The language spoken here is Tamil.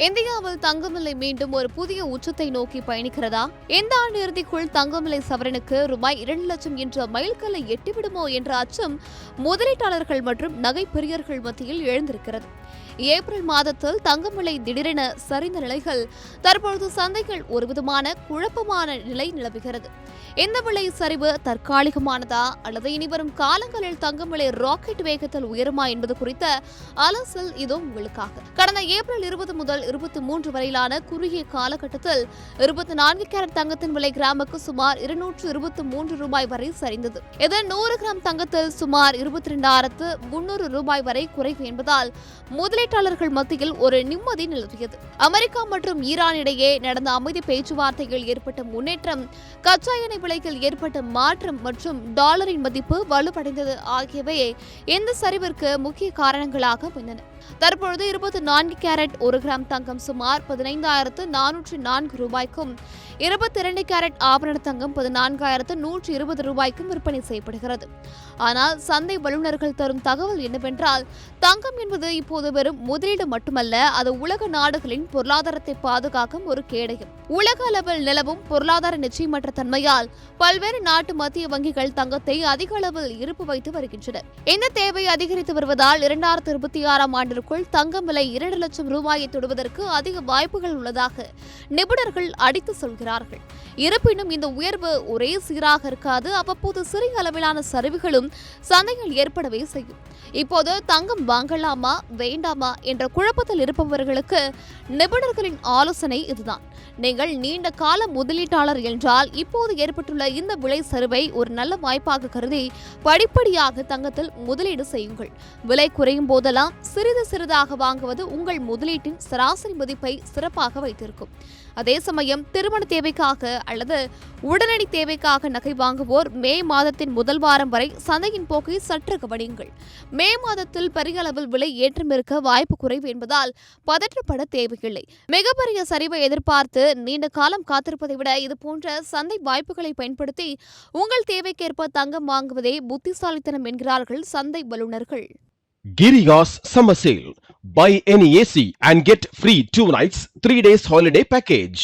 இந்தியாவில் தங்கம் விலை மீண்டும் ஒரு புதிய உச்சத்தை நோக்கி பயணிக்கிறதா? இந்த ஆண்டு இறுதிக்குள் தங்கம் விலை சவரனுக்கு ரூபாய் 2 லட்சம் என்ற மைல்கல்லை எட்டிவிடுமோ என்ற அச்சம் முதலீட்டாளர்கள் மற்றும் நகை பிரியர்கள் மத்தியில் எழுந்திருக்கிறது. ஏப்ரல் மாதத்தில் தங்கம் விலை திடீரென சரிந்த நிலைகள் தற்பொழுது சந்தைகள் ஒருவிதமான குழப்பமான நிலை நிலவுகிறது. இந்த விலை சரிவு தற்காலிகமானதா அல்லது இனிவரும் காலங்களில் தங்கம் விலை ராக்கெட் வேகத்தில் உயருமா என்பது குறித்த அலசல் இதோ உங்களுக்காக. கடந்த ஏப்ரல் 20 முதல் 23 வரையிலான குறுகிய காலகட்டத்தில் 24 கேரட் தங்கத்தின் விலை கிராமுக்கு சுமார் 223 ரூபாய் வரை சரிந்தது. இதில் 100 கிராம் தங்கத்தில் சுமார் 22,300 ரூபாய் வரை குறைவு என்பதால் முதலீட்டாளர்கள் மத்தியில் ஒரு நிம்மதி நிலவியது. அமெரிக்கா மற்றும் ஈரான் இடையே நடந்த அமைதி பேச்சுவார்த்தையில் ஏற்பட்ட முன்னேற்றம், கச்சா எண்ணெய் விலையில் ஏற்பட்ட மாற்றம் மற்றும் டாலரின் மதிப்பு வலுவடைந்தது ஆகியவை இந்த சரிவிற்கு முக்கிய காரணங்களாக அமைந்தன. தற்பொழுது 24 கேரட் 1 கிராம் தங்கம் சுமார் 15,404 ரூபாய்க்கும், 22 கேரட் ஆபரண தங்கம் 14,120 ரூபாய்க்கும் விற்பனை செய்யப்படுகிறது. ஆனால் சந்தை வல்லுநர்கள் தரும் தகவல் என்னவென்றால், தங்கம் என்பது இப்போது வெறும் முதலீடு மட்டுமல்ல, அது உலக நாடுகளின் பொருளாதாரத்தை பாதுகாக்கும் ஒரு கேடயம். உலக அளவில் நிலவும் பொருளாதார நிச்சயமற்ற தன்மையால் பல்வேறு நாட்டு மத்திய வங்கிகள் தங்கத்தை அதிக அளவில் இருப்பு வைத்து வருகின்றன. இந்த தேவை அதிகரித்து வருவதால் 2026ஆம் ஆண்டிற்குள் தங்கம் விலை 2 லட்சம் ரூபாயை தொடுவதற்கு அதிக வாய்ப்புகள் உள்ளதாக நிபுணர்கள் அடித்து சொல்கிறார்கள். இருப்பினும் இந்த உயர்வு ஒரே சீராக இருக்காது. அவ்வப்போது சிறிய அளவிலான சரிவுகளும் சந்தையில் ஏற்படவே செய்யும். இப்போது தங்கம் வாங்கலாமா வேண்டாமா என்ற குழப்பத்தில் இருப்பவர்களுக்கு நிபுணர்களின் ஆலோசனை இதுதான். நீங்கள் நீண்ட கால முதலீட்டாளர் என்றால் இப்போது ஏற்பட்டுள்ள இந்த விலை சரிவை ஒரு நல்ல வாய்ப்பாக கருதி படிப்படியாக தங்கத்தில் முதலீடு செய்யுங்கள். விலை குறையும் போதெல்லாம் சிறிது சிறிதாக வாங்குவது உங்கள் முதலீட்டின் சராசரி மதிப்பை சிறப்பாக வைத்திருக்கும். அதே சமயம் திருமண தேவைக்காக அல்லது உடனடி தேவைக்காக நகை வாங்குவோர் மே மாதத்தின் முதல் வாரம் வரை சந்தையின் போக்கை சற்று கவனியுங்கள். மே மாதத்தில் பெரிய அளவில் விலை ஏற்றம் இருக்க வாய்ப்பு குறைவு என்பதால் பதற்றப்பட தேவையில்லை. மிகப்பெரிய சரிவை எதிர்பார்த்து நீண்ட காலம் காத்திருப்பதை விட இதுபோன்ற சந்தை வாய்ப்புகளை பயன்படுத்தி உங்கள் தேவைக்கேற்ப தங்கம் வாங்குவதே புத்திசாலித்தனம் என்கிறார்கள் சந்தை வல்லுநர்கள். Giriya's summer sale. Buy any AC and get free 2 nights, 3 days holiday package.